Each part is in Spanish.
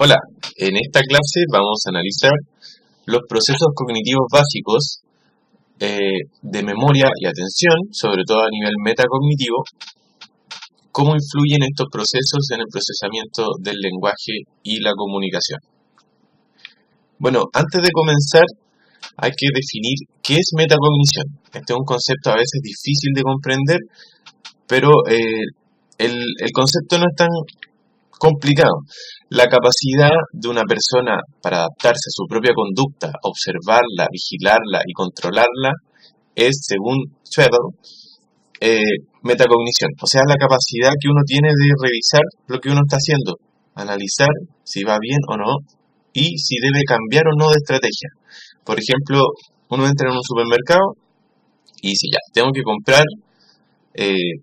Hola, en esta clase vamos a analizar los procesos cognitivos básicos de memoria y atención, sobre todo a nivel metacognitivo, cómo influyen estos procesos en el procesamiento del lenguaje y la comunicación. Bueno, antes de comenzar hay que definir qué es metacognición. Este es un concepto a veces difícil de comprender, pero el concepto no es tan complicado. La capacidad de una persona para adaptarse a su propia conducta, observarla, vigilarla y controlarla es, según Schwedel, metacognición. O sea, la capacidad que uno tiene de revisar lo que uno está haciendo, analizar si va bien o no y si debe cambiar o no de estrategia. Por ejemplo, uno entra en un supermercado y dice, ya, tengo que comprar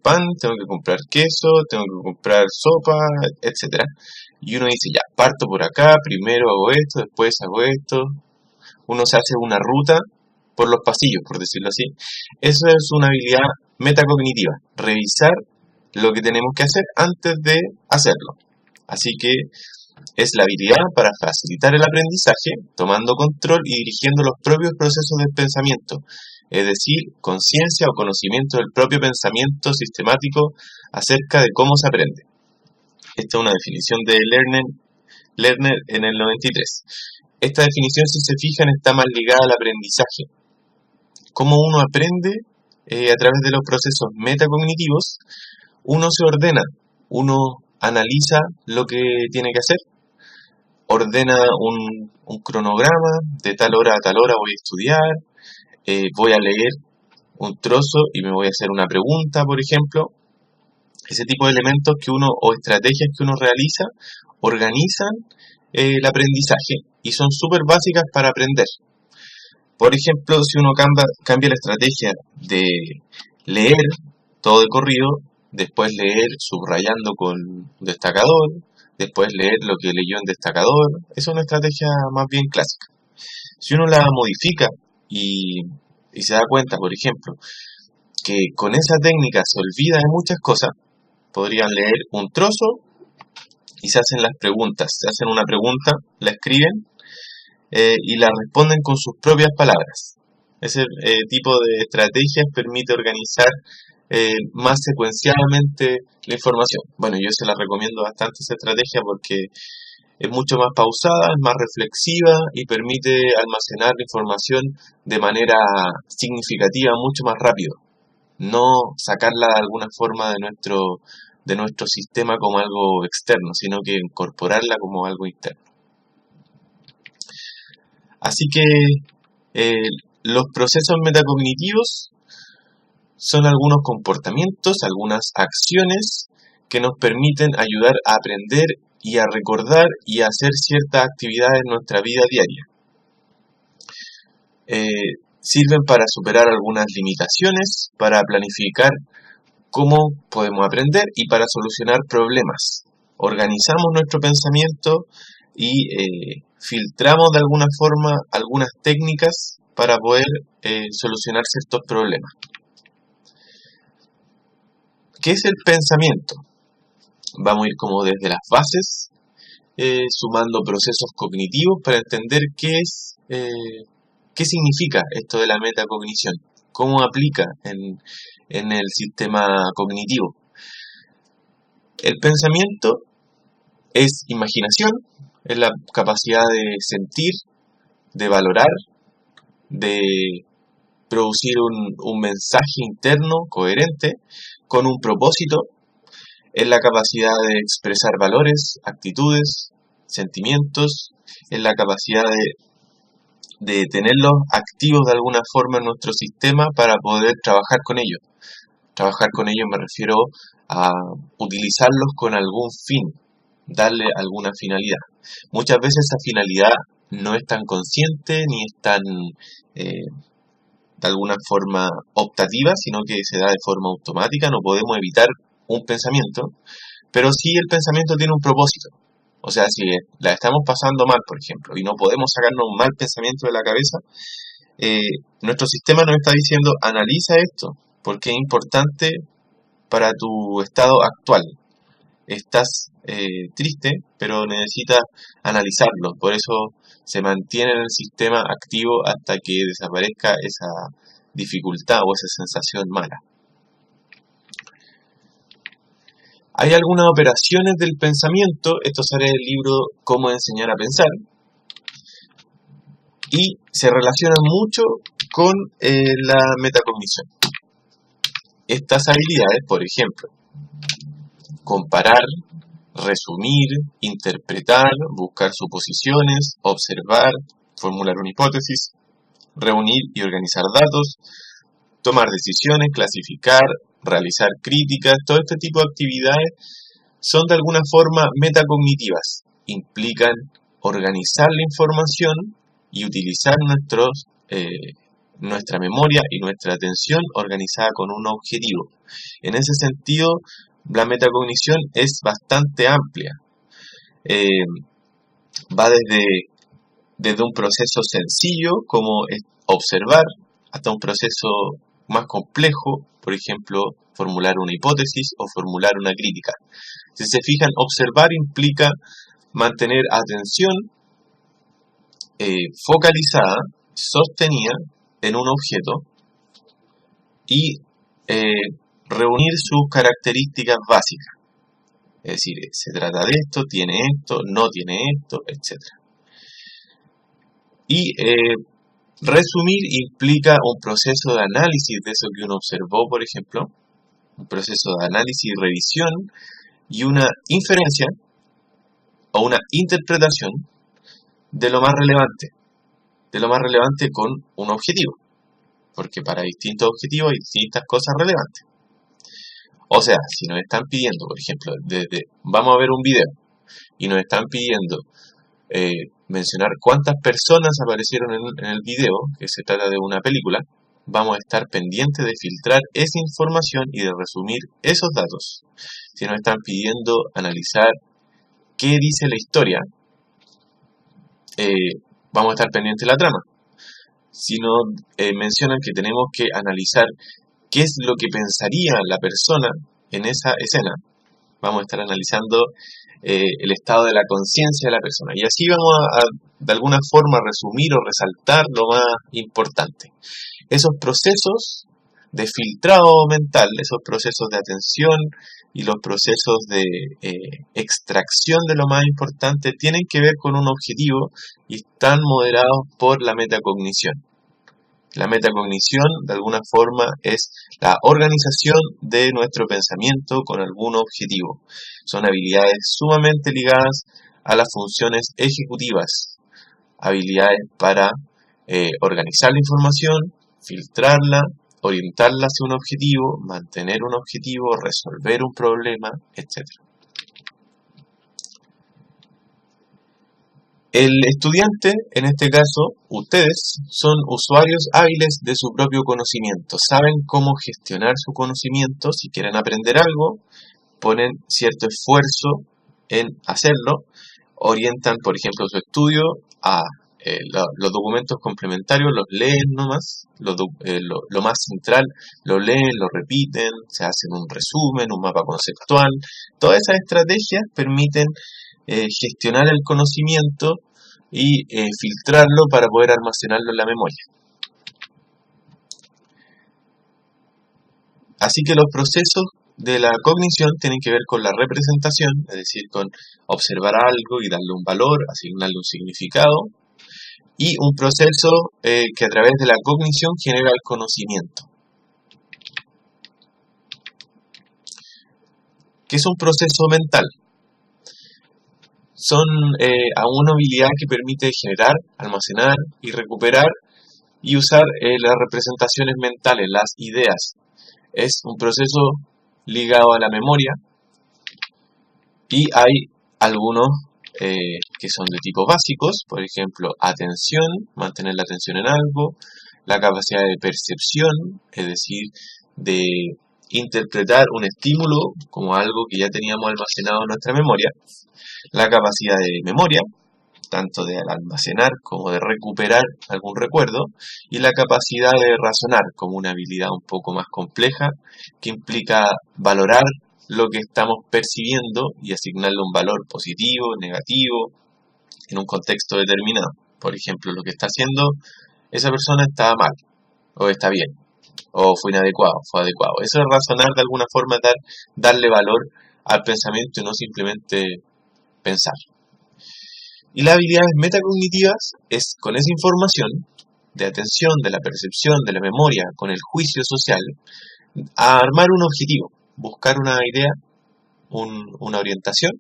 pan, tengo que comprar queso, tengo que comprar sopa, etcétera. Y uno dice, ya, parto por acá, primero hago esto, después hago esto. Uno se hace una ruta por los pasillos, por decirlo así. Eso es una habilidad metacognitiva, revisar lo que tenemos que hacer antes de hacerlo. Así que es la habilidad para facilitar el aprendizaje, tomando control y dirigiendo los propios procesos del pensamiento, es decir, conciencia o conocimiento del propio pensamiento sistemático acerca de cómo se aprende. Esta es una definición de Lerner en el 93. Esta definición, si se fijan, está más ligada al aprendizaje. Cómo uno aprende a través de los procesos metacognitivos, uno se ordena, uno analiza lo que tiene que hacer, ordena un cronograma, de tal hora a tal hora voy a estudiar, voy a leer un trozo y me voy a hacer una pregunta, por ejemplo. Ese tipo de elementos que uno, o estrategias que uno realiza, organizan el aprendizaje y son súper básicas para aprender. Por ejemplo, si uno cambia la estrategia de leer todo de corrido, después leer subrayando con destacador, después leer lo que leyó en destacador, esa es una estrategia más bien clásica. Si uno la modifica y se da cuenta, por ejemplo, que con esa técnica se olvida de muchas cosas, podrían leer un trozo y se hacen las preguntas. Se hacen una pregunta, la escriben y la responden con sus propias palabras. Ese tipo de estrategias permite organizar más secuencialmente la información. Bueno, yo se la recomiendo bastante esa estrategia porque es mucho más pausada, es más reflexiva y permite almacenar la información de manera significativa mucho más rápido. No sacarla de alguna forma de nuestro sistema como algo externo, sino que incorporarla como algo interno. Así que los procesos metacognitivos son algunos comportamientos, algunas acciones que nos permiten ayudar a aprender y a recordar y a hacer ciertas actividades en nuestra vida diaria. Sirven para superar algunas limitaciones, para planificar cómo podemos aprender y para solucionar problemas. Organizamos nuestro pensamiento y filtramos de alguna forma algunas técnicas para poder solucionar ciertos problemas. ¿Qué es el pensamiento? Vamos a ir como desde las bases, sumando procesos cognitivos para entender qué significa esto de la metacognición, cómo aplica en el sistema cognitivo. El pensamiento es imaginación, es la capacidad de sentir, de valorar, de producir un mensaje interno coherente con un propósito, es la capacidad de expresar valores, actitudes, sentimientos, es la capacidad de tenerlos activos de alguna forma en nuestro sistema para poder trabajar con ellos. Trabajar con ellos me refiero a utilizarlos con algún fin, darle alguna finalidad. Muchas veces esa finalidad no es tan consciente ni es tan de alguna forma optativa, sino que se da de forma automática. No podemos evitar un pensamiento, pero sí el pensamiento tiene un propósito. O sea, si la estamos pasando mal, por ejemplo, y no podemos sacarnos un mal pensamiento de la cabeza, nuestro sistema nos está diciendo, analiza esto, porque es importante para tu estado actual. estás triste, pero necesitas analizarlo. Por eso se mantiene en el sistema activo hasta que desaparezca esa dificultad o esa sensación mala. Hay algunas operaciones del pensamiento, esto sale del libro Cómo enseñar a pensar, y se relacionan mucho con la metacognición. Estas habilidades, por ejemplo, comparar, resumir, interpretar, buscar suposiciones, observar, formular una hipótesis, reunir y organizar datos, tomar decisiones, clasificar, realizar críticas, todo este tipo de actividades son de alguna forma metacognitivas. Implican organizar la información y utilizar nuestra memoria y nuestra atención organizada con un objetivo. En ese sentido, la metacognición es bastante amplia. Va desde un proceso sencillo, como es observar, hasta un proceso más complejo, por ejemplo, formular una hipótesis o formular una crítica. Si se fijan, observar implica mantener atención focalizada, sostenida en un objeto y reunir sus características básicas. Es decir, se trata de esto, tiene esto, no tiene esto, etc. Y resumir implica un proceso de análisis de eso que uno observó, por ejemplo, un proceso de análisis y revisión y una inferencia o una interpretación de lo más relevante con un objetivo, porque para distintos objetivos hay distintas cosas relevantes. O sea, si nos están pidiendo, por ejemplo, vamos a ver un video y nos están pidiendo mencionar cuántas personas aparecieron en el video, que se trata de una película, vamos a estar pendientes de filtrar esa información y de resumir esos datos. Si nos están pidiendo analizar qué dice la historia, vamos a estar pendientes de la trama. Si nos mencionan que tenemos que analizar qué es lo que pensaría la persona en esa escena, vamos a estar analizando el estado de la conciencia de la persona. Y así vamos a, de alguna forma, resumir o resaltar lo más importante. Esos procesos de filtrado mental, esos procesos de atención y los procesos de extracción de lo más importante tienen que ver con un objetivo y están moderados por la metacognición. La metacognición, de alguna forma, es la organización de nuestro pensamiento con algún objetivo. Son habilidades sumamente ligadas a las funciones ejecutivas, habilidades para organizar la información, filtrarla, orientarla hacia un objetivo, mantener un objetivo, resolver un problema, etc. El estudiante, en este caso, ustedes, son usuarios hábiles de su propio conocimiento. Saben cómo gestionar su conocimiento. Si quieren aprender algo, ponen cierto esfuerzo en hacerlo. Orientan, por ejemplo, su estudio a los documentos complementarios, los leen nomás. Lo más central, lo leen, lo repiten, se hacen un resumen, un mapa conceptual. Todas esas estrategias permiten gestionar el conocimiento y filtrarlo para poder almacenarlo en la memoria. Así que los procesos de la cognición tienen que ver con la representación, es decir, con observar algo y darle un valor, asignarle un significado, y un proceso que a través de la cognición genera el conocimiento. ¿Qué es un proceso mental? Son una habilidad que permite generar, almacenar y recuperar y usar las representaciones mentales, las ideas. Es un proceso ligado a la memoria y hay algunos que son de tipo básicos, por ejemplo, atención, mantener la atención en algo, la capacidad de percepción, es decir, de interpretar un estímulo como algo que ya teníamos almacenado en nuestra memoria, la capacidad de memoria, tanto de almacenar como de recuperar algún recuerdo, y la capacidad de razonar como una habilidad un poco más compleja que implica valorar lo que estamos percibiendo y asignarle un valor positivo, negativo, en un contexto determinado. Por ejemplo, lo que está haciendo esa persona está mal, o está bien, o fue inadecuado, fue adecuado. Eso es razonar de alguna forma, darle valor al pensamiento y no simplemente pensar. Y las habilidades metacognitivas es con esa información de atención, de la percepción, de la memoria, con el juicio social, a armar un objetivo, buscar una idea, una orientación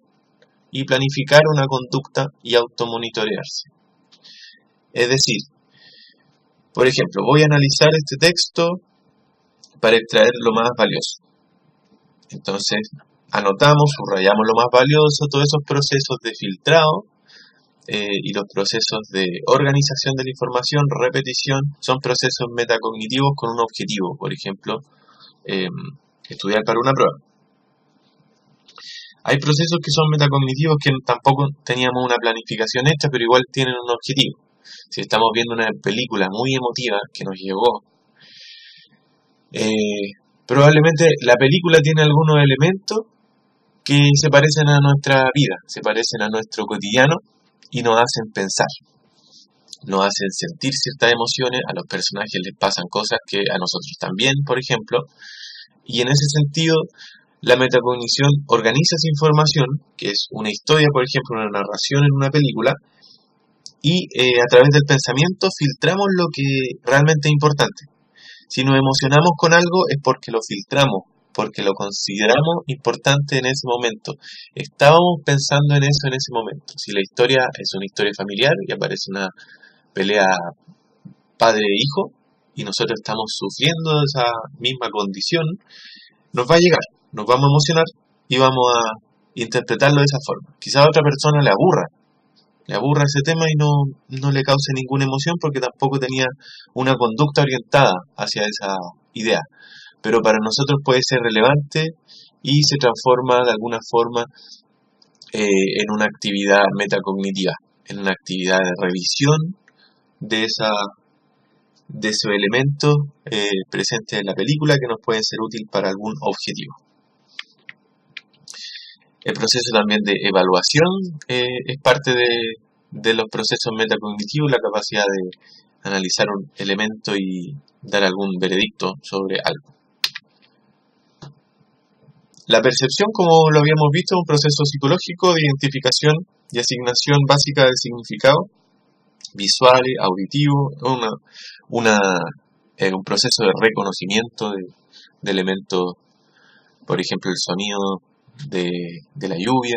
y planificar una conducta y automonitorearse. Es decir, por ejemplo, voy a analizar este texto para extraer lo más valioso. Entonces, anotamos, subrayamos lo más valioso, todos esos procesos de filtrado y los procesos de organización de la información, repetición, son procesos metacognitivos con un objetivo. Por ejemplo, estudiar para una prueba. Hay procesos que son metacognitivos que tampoco teníamos una planificación hecha, pero igual tienen un objetivo. Si estamos viendo una película muy emotiva que nos llegó, probablemente la película tiene algunos elementos que se parecen a nuestra vida, se parecen a nuestro cotidiano y nos hacen pensar, nos hacen sentir ciertas emociones, a los personajes les pasan cosas que a nosotros también, por ejemplo, y en ese sentido la metacognición organiza esa información, que es una historia, por ejemplo, una narración en una película, y a través del pensamiento filtramos lo que realmente es importante. Si nos emocionamos con algo es porque lo filtramos, porque lo consideramos importante en ese momento. Estábamos pensando en eso en ese momento. Si la historia es una historia familiar y aparece una pelea padre-hijo y nosotros estamos sufriendo esa misma condición, nos va a llegar, nos vamos a emocionar y vamos a interpretarlo de esa forma. Quizá a otra persona le aburra ese tema y no le cause ninguna emoción porque tampoco tenía una conducta orientada hacia esa idea. Pero para nosotros puede ser relevante y se transforma de alguna forma en una actividad metacognitiva, en una actividad de revisión de esos elementos presentes en la película que nos pueden ser útiles para algún objetivo. El proceso también de evaluación es parte de los procesos metacognitivos, la capacidad de analizar un elemento y dar algún veredicto sobre algo. La percepción, como lo habíamos visto, es un proceso psicológico de identificación y asignación básica del significado, visual, auditivo, un proceso de reconocimiento de elementos, por ejemplo, el sonido de la lluvia,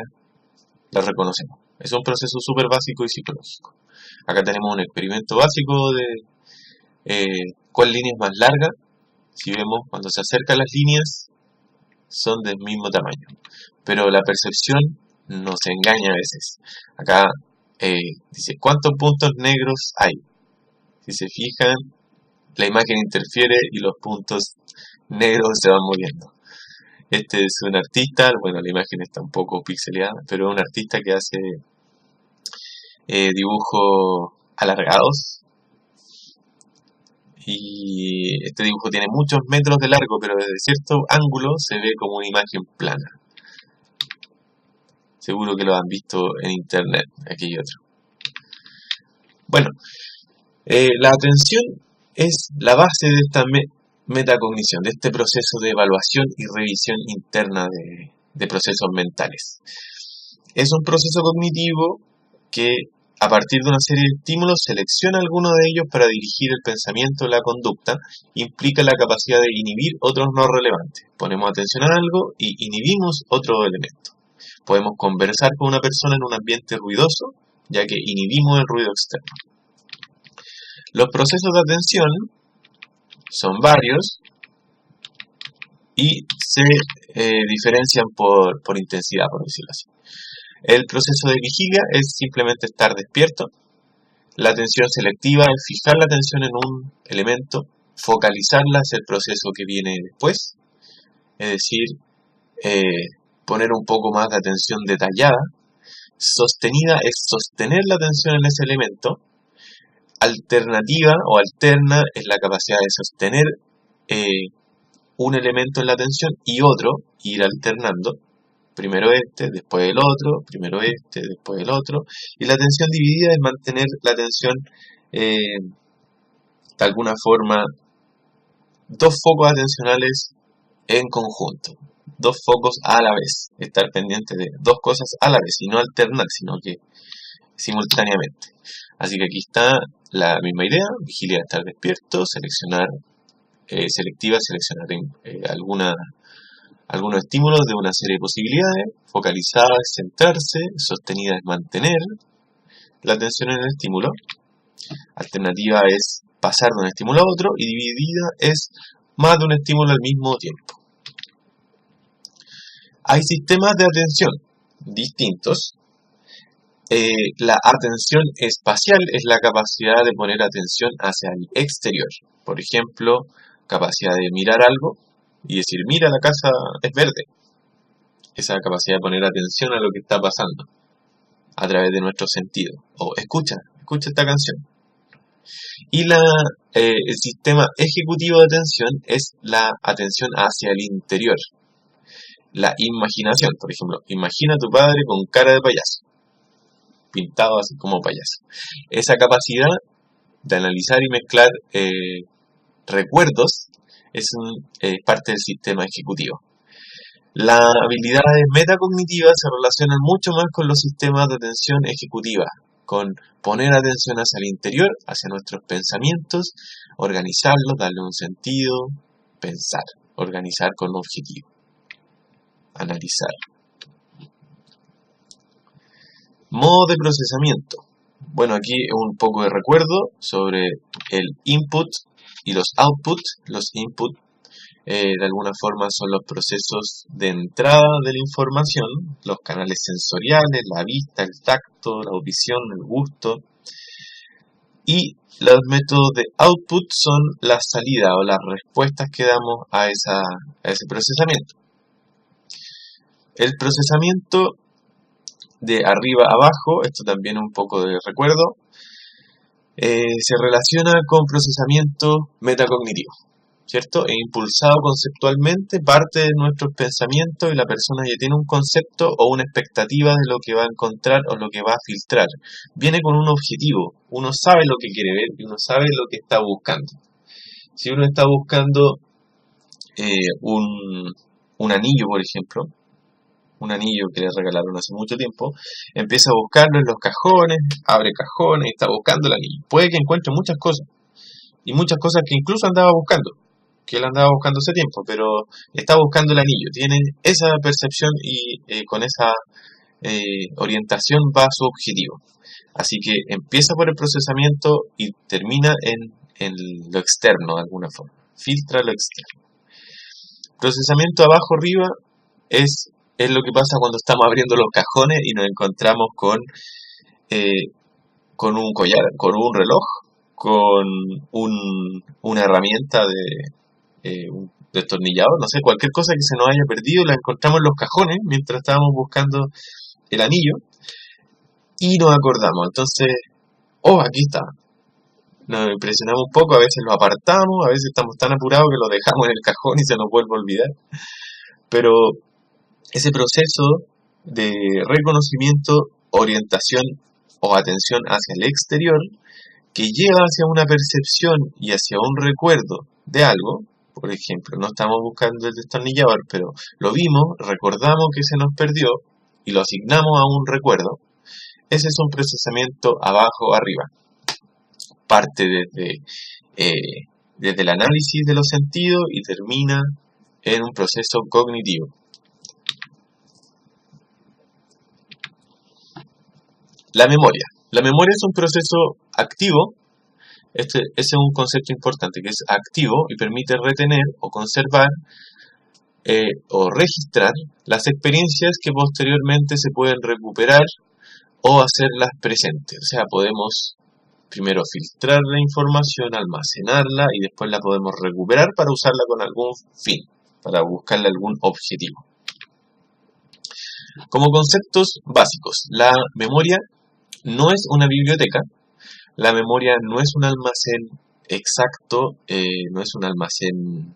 la reconocemos. Es un proceso súper básico y psicológico. Acá tenemos un experimento básico de cuál línea es más larga. Si vemos, cuando se acercan las líneas, son del mismo tamaño. Pero la percepción nos engaña a veces. Acá dice, ¿cuántos puntos negros hay? Si se fijan, la imagen interfiere y los puntos negros se van moviendo. Este es un artista, bueno, la imagen está un poco pixeleada, pero es un artista que hace dibujos alargados. Y este dibujo tiene muchos metros de largo, pero desde cierto ángulo se ve como una imagen plana. Seguro que lo han visto en internet, aquí y otro. Bueno, la atención es la base de esta metacognición, de este proceso de evaluación y revisión interna de procesos mentales. Es un proceso cognitivo que a partir de una serie de estímulos selecciona alguno de ellos para dirigir el pensamiento o la conducta, implica la capacidad de inhibir otros no relevantes. Ponemos atención a algo y inhibimos otro elemento. Podemos conversar con una persona en un ambiente ruidoso, ya que inhibimos el ruido externo. Los procesos de atención son varios y se diferencian por intensidad, por decirlo así. El proceso de vigilia es simplemente estar despierto. La atención selectiva es fijar la atención en un elemento, focalizarla es el proceso que viene después, es decir, poner un poco más de atención detallada. Sostenida es sostener la atención en ese elemento. Alternativa o alterna es la capacidad de sostener un elemento en la atención y otro, ir alternando. Primero este, después el otro, primero este, después el otro. Y la atención dividida es mantener la atención de alguna forma, dos focos atencionales en conjunto, dos focos a la vez, estar pendiente de dos cosas a la vez y no alternar, sino que simultáneamente. Así que aquí está la misma idea: vigilia, estar despierto, seleccionar algunos estímulos de una serie de posibilidades, focalizada es centrarse, sostenida es mantener la atención en el estímulo, alternativa es pasar de un estímulo a otro y dividida es más de un estímulo al mismo tiempo. Hay sistemas de atención distintos. La atención espacial es la capacidad de poner atención hacia el exterior. Por ejemplo, capacidad de mirar algo y decir, mira, la casa es verde. Esa capacidad de poner atención a lo que está pasando a través de nuestros sentidos. O escucha esta canción. Y el sistema ejecutivo de atención es la atención hacia el interior. La imaginación, por ejemplo. Imagina a tu padre con cara de payaso, pintado así como payaso. Esa capacidad de analizar y mezclar recuerdos es parte del sistema ejecutivo. Las habilidades metacognitivas se relacionan mucho más con los sistemas de atención ejecutiva, con poner atención hacia el interior, hacia nuestros pensamientos, organizarlos, darle un sentido, pensar, organizar con objetivo, analizar. Modo de procesamiento. Bueno, aquí un poco de recuerdo sobre el input y los output. Los input de alguna forma son los procesos de entrada de la información, los canales sensoriales, la vista, el tacto, la audición, el gusto. Y los métodos de output son la salida o las respuestas que damos a ese procesamiento. El procesamiento de arriba a abajo, esto también un poco de recuerdo, se relaciona con procesamiento metacognitivo, ¿cierto? E impulsado conceptualmente, parte de nuestros pensamientos y la persona ya tiene un concepto o una expectativa de lo que va a encontrar o lo que va a filtrar. Viene con un objetivo, uno sabe lo que quiere ver y uno sabe lo que está buscando. Si uno está buscando un anillo, por ejemplo, un anillo que le regalaron hace mucho tiempo, empieza a buscarlo en los cajones, abre cajones y está buscando el anillo. Puede que encuentre muchas cosas, y muchas cosas que incluso andaba buscando, que él andaba buscando hace tiempo, pero está buscando el anillo. Tiene esa percepción y con esa orientación va a su objetivo. Así que empieza por el procesamiento y termina en lo externo de alguna forma. Filtra lo externo. Procesamiento abajo-arriba es lo que pasa cuando estamos abriendo los cajones y nos encontramos con un collar, con un reloj, con una herramienta un destornillador, no sé, cualquier cosa que se nos haya perdido, la encontramos en los cajones mientras estábamos buscando el anillo y nos acordamos. Entonces, aquí está. Nos impresionamos un poco, a veces lo apartamos, a veces estamos tan apurados que lo dejamos en el cajón y se nos vuelve a olvidar. Pero ese proceso de reconocimiento, orientación o atención hacia el exterior, que lleva hacia una percepción y hacia un recuerdo de algo, por ejemplo, no estamos buscando el destornillador, pero lo vimos, recordamos que se nos perdió y lo asignamos a un recuerdo, ese es un procesamiento abajo-arriba. Parte desde el análisis de los sentidos y termina en un proceso cognitivo. La memoria. La memoria es un proceso activo. Ese es un concepto importante, que es activo y permite retener o conservar o registrar las experiencias que posteriormente se pueden recuperar o hacerlas presentes. O sea, podemos primero filtrar la información, almacenarla y después la podemos recuperar para usarla con algún fin, para buscarle algún objetivo. Como conceptos básicos, la memoria no es una biblioteca, la memoria no es un almacén exacto, no es un almacén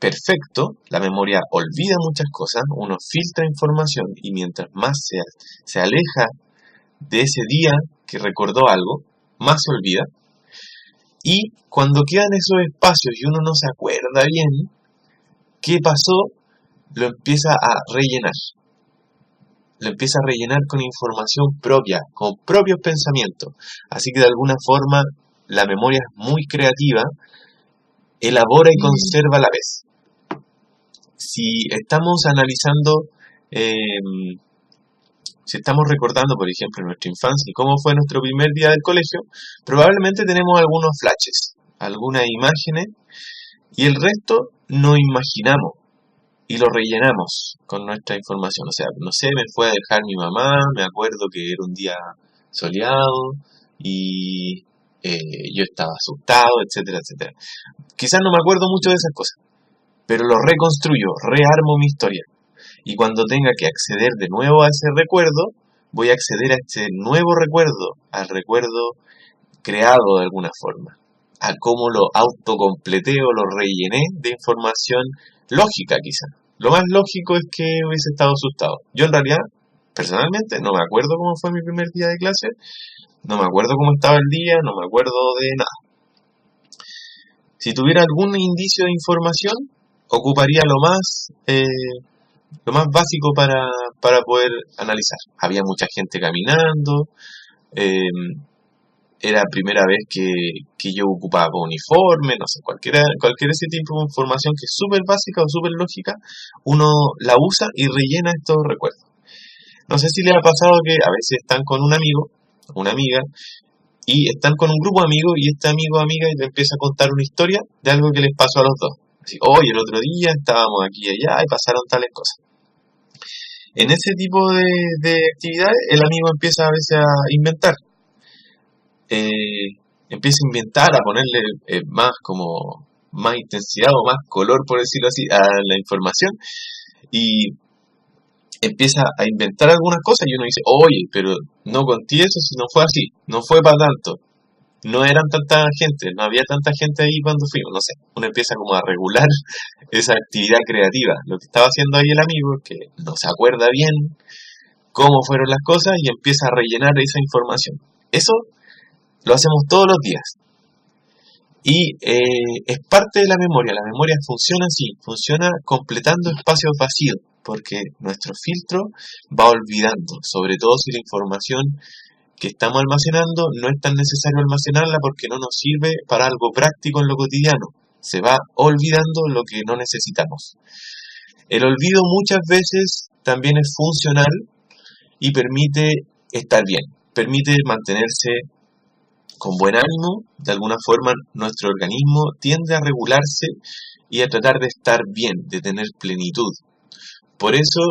perfecto, la memoria olvida muchas cosas, uno filtra información y mientras más se aleja de ese día que recordó algo, más se olvida. Y cuando quedan esos espacios y uno no se acuerda bien qué pasó, lo empieza a rellenar. Lo empieza a rellenar con información propia, con propios pensamientos. Así que de alguna forma la memoria es muy creativa, elabora y conserva a la vez. Si estamos analizando, si estamos recordando, por ejemplo, nuestra infancia y cómo fue nuestro primer día del colegio, probablemente tenemos algunos flashes, algunas imágenes, y el resto no imaginamos y lo rellenamos con nuestra información. O sea, no sé, me fue a dejar mi mamá, me acuerdo que era un día soleado y yo estaba asustado, etcétera, etcétera. Quizás no me acuerdo mucho de esas cosas, pero lo reconstruyo, rearmo mi historia. Y cuando tenga que acceder de nuevo a ese recuerdo, voy a acceder a este nuevo recuerdo, al recuerdo creado de alguna forma, a cómo lo autocompleté o lo rellené de información lógica quizá. Lo más lógico es que hubiese estado asustado. Yo en realidad, personalmente, no me acuerdo cómo fue mi primer día de clase, no me acuerdo cómo estaba el día, no me acuerdo de nada. Si tuviera algún indicio de información, ocuparía lo más básico para poder analizar. Había mucha gente caminando, era primera vez que yo ocupaba uniforme, no sé, cualquier ese tipo de información que es súper básica o súper lógica, uno la usa y rellena estos recuerdos. No sé si les ha pasado que a veces están con un amigo, una amiga, y están con un grupo de amigos y este amigo o amiga te empieza a contar una historia de algo que les pasó a los dos. Así, hoy el otro día estábamos aquí y allá y pasaron tales cosas. En ese tipo de actividades el amigo empieza a veces a inventar. Empieza a inventar, a ponerle más intensidad o más color, por decirlo así, a la información y empieza a inventar algunas cosas y uno dice, oye, pero no conté eso si no fue así, no fue para tanto, no eran tanta gente, no había tanta gente ahí cuando fuimos, no sé, uno empieza como a regular esa actividad creativa. Lo que estaba haciendo ahí el amigo es que no se acuerda bien cómo fueron las cosas y empieza a rellenar esa información. Eso lo hacemos todos los días. Y es parte de la memoria. La memoria funciona así, funciona completando espacios vacíos, porque nuestro filtro va olvidando, sobre todo si la información que estamos almacenando no es tan necesario almacenarla porque no nos sirve para algo práctico en lo cotidiano. Se va olvidando lo que no necesitamos. El olvido muchas veces también es funcional y permite estar bien, permite mantenerse con buen ánimo. De alguna forma nuestro organismo tiende a regularse y a tratar de estar bien, de tener plenitud. Por eso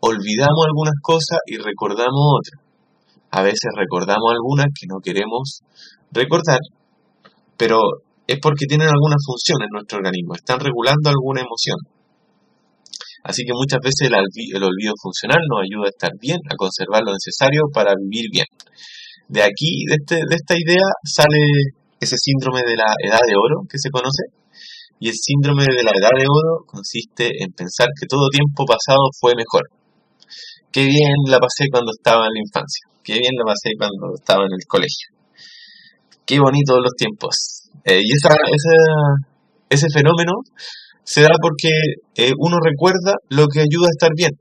olvidamos algunas cosas y recordamos otras. A veces recordamos algunas que no queremos recordar, pero es porque tienen alguna función en nuestro organismo, están regulando alguna emoción. Así que muchas veces el olvido funcional nos ayuda a estar bien, a conservar lo necesario para vivir bien. De aquí, de esta idea, sale ese síndrome de la edad de oro que se conoce. Y el síndrome de la edad de oro consiste en pensar que todo tiempo pasado fue mejor. Qué bien la pasé cuando estaba en la infancia. Qué bien la pasé cuando estaba en el colegio. Qué bonitos los tiempos. Y ese fenómeno se da porque uno recuerda lo que ayuda a estar bien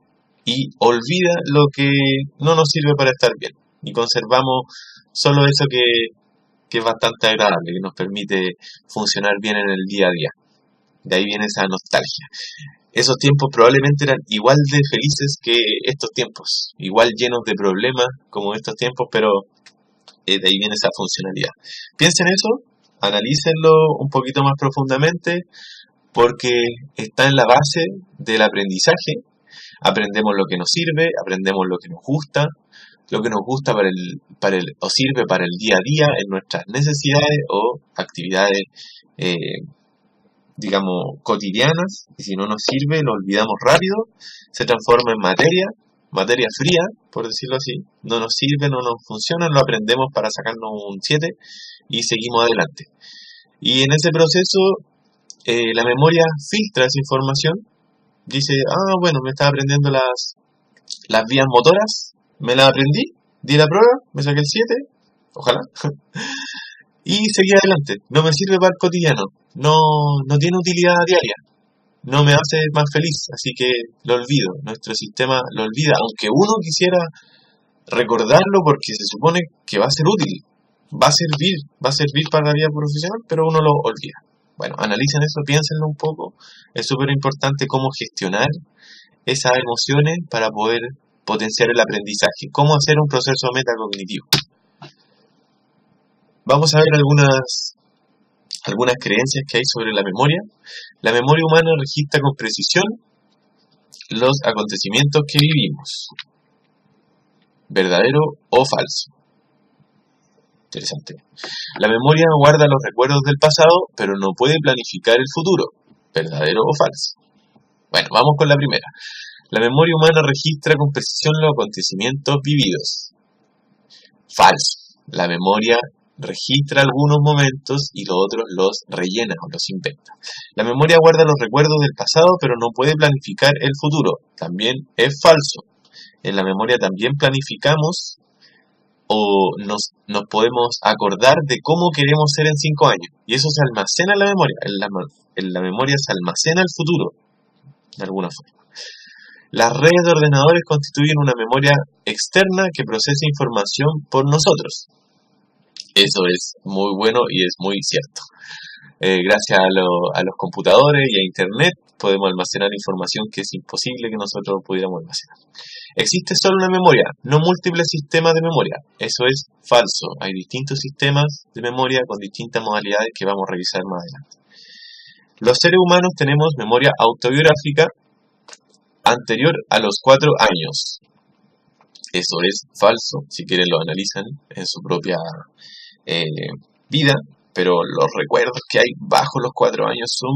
y olvida lo que no nos sirve para estar bien. Y conservamos solo eso que es bastante agradable, que nos permite funcionar bien en el día a día. De ahí viene esa nostalgia. Esos tiempos probablemente eran igual de felices que estos tiempos, igual llenos de problemas como estos tiempos, pero de ahí viene esa funcionalidad. Piensen eso, analícenlo un poquito más profundamente, porque está en la base del aprendizaje. Aprendemos lo que nos sirve, aprendemos lo que nos gusta o sirve para el día a día en nuestras necesidades o actividades digamos cotidianas, y si no nos sirve lo olvidamos rápido, se transforma en materia fría, por decirlo así, no nos sirve, no nos funciona, lo aprendemos para sacarnos un 7 y seguimos adelante. Y en ese proceso La memoria filtra esa información, dice, bueno, me estaba aprendiendo las vías motoras, me las aprendí, di la prueba, me saqué el 7, ojalá, y seguí adelante. No me sirve para el cotidiano, no tiene utilidad diaria, no me hace más feliz, así que lo olvido. Nuestro sistema lo olvida, aunque uno quisiera recordarlo porque se supone que va a ser útil, va a servir para la vida profesional, pero uno lo olvida. Bueno, analicen eso, piénsenlo un poco. Es súper importante cómo gestionar esas emociones para poder potenciar el aprendizaje. Cómo hacer un proceso metacognitivo. Vamos a ver algunas creencias que hay sobre la memoria. La memoria humana registra con precisión los acontecimientos que vivimos. ¿Verdadero o falso? Interesante. La memoria guarda los recuerdos del pasado, pero no puede planificar el futuro. ¿Verdadero o falso? Bueno, vamos con la primera. La memoria humana registra con precisión los acontecimientos vividos. Falso. La memoria registra algunos momentos y los otros los rellena o los inventa. La memoria guarda los recuerdos del pasado, pero no puede planificar el futuro. También es falso. En la memoria también planificamos o nos podemos acordar de cómo queremos ser en 5 años. Y eso se almacena en la memoria. En la memoria se almacena el futuro, de alguna forma. Las redes de ordenadores constituyen una memoria externa que procesa información por nosotros. Eso es muy bueno y es muy cierto. Gracias a los computadores y a Internet podemos almacenar información que es imposible que nosotros pudiéramos almacenar. Existe solo una memoria, no múltiples sistemas de memoria. Eso es falso. Hay distintos sistemas de memoria con distintas modalidades que vamos a revisar más adelante. Los seres humanos tenemos memoria autobiográfica anterior a los 4 años. Eso es falso. Si quieren lo analizan en su propia vida, pero los recuerdos que hay bajo los 4 años son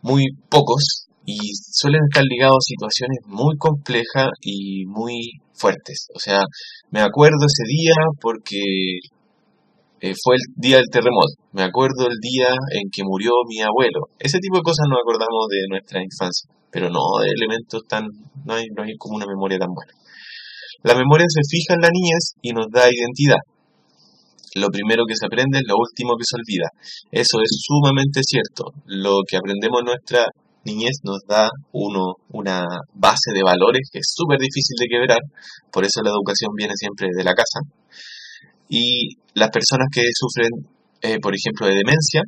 muy pocos y suelen estar ligados a situaciones muy complejas y muy fuertes. O sea, me acuerdo ese día porque fue el día del terremoto. Me acuerdo el día en que murió mi abuelo. Ese tipo de cosas nos acordamos de nuestra infancia, pero no de elementos no hay como una memoria tan buena. La memoria se fija en la niñez y nos da identidad. Lo primero que se aprende es lo último que se olvida. Eso es sumamente cierto. Lo que aprendemos en nuestra niñez nos da una base de valores que es súper difícil de quebrar. Por eso la educación viene siempre de la casa. Y las personas que sufren, por ejemplo, de demencia,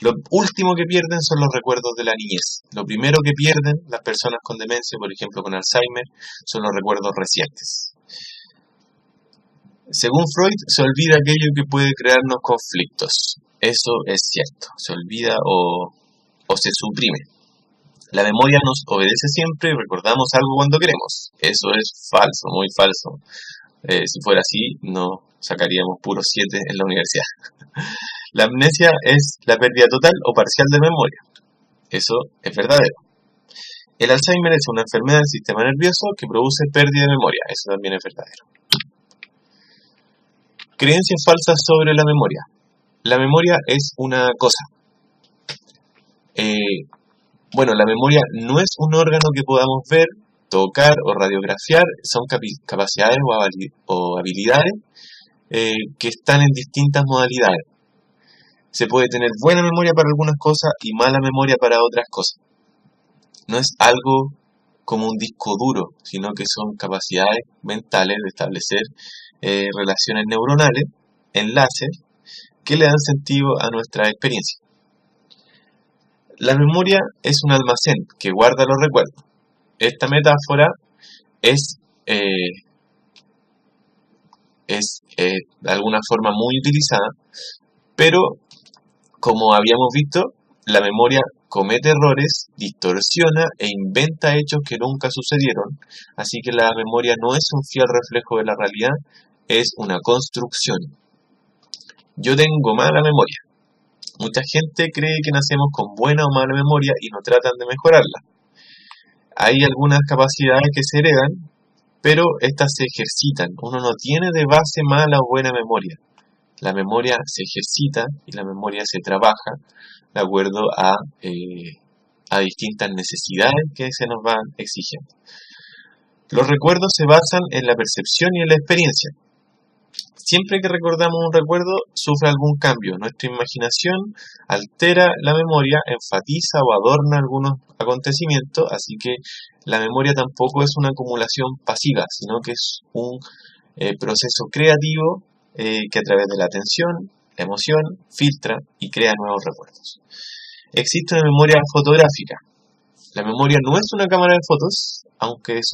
lo último que pierden son los recuerdos de la niñez. Lo primero que pierden las personas con demencia, por ejemplo con Alzheimer, son los recuerdos recientes. Según Freud, se olvida aquello que puede crearnos conflictos. Eso es cierto. Se olvida o se suprime. La memoria nos obedece siempre y recordamos algo cuando queremos. Eso es falso, muy falso. Si fuera así, no sacaríamos puros 7 en la universidad. La amnesia es la pérdida total o parcial de memoria. Eso es verdadero. El Alzheimer es una enfermedad del sistema nervioso que produce pérdida de memoria. Eso también es verdadero. Creencias falsas sobre la memoria. La memoria es una cosa. La memoria no es un órgano que podamos ver, tocar o radiografiar. Son capacidades o habilidades que están en distintas modalidades. Se puede tener buena memoria para algunas cosas y mala memoria para otras cosas. No es algo como un disco duro, sino que son capacidades mentales de establecer relaciones neuronales, enlaces, que le dan sentido a nuestra experiencia. La memoria es un almacén que guarda los recuerdos. Esta metáfora es de alguna forma muy utilizada, pero como habíamos visto, la memoria comete errores, distorsiona e inventa hechos que nunca sucedieron, así que la memoria no es un fiel reflejo de la realidad, es una construcción. Yo tengo mala memoria. Mucha gente cree que nacemos con buena o mala memoria y no tratan de mejorarla. Hay algunas capacidades que se heredan, pero estas se ejercitan. Uno no tiene de base mala o buena memoria. La memoria se ejercita y la memoria se trabaja de acuerdo a distintas necesidades que se nos van exigiendo. Los recuerdos se basan en la percepción y en la experiencia. Siempre que recordamos un recuerdo, sufre algún cambio. Nuestra imaginación altera la memoria, enfatiza o adorna algunos acontecimientos, así que la memoria tampoco es una acumulación pasiva, sino que es un proceso creativo que a través de la atención, la emoción, filtra y crea nuevos recuerdos. Existe una memoria fotográfica. La memoria no es una cámara de fotos, aunque su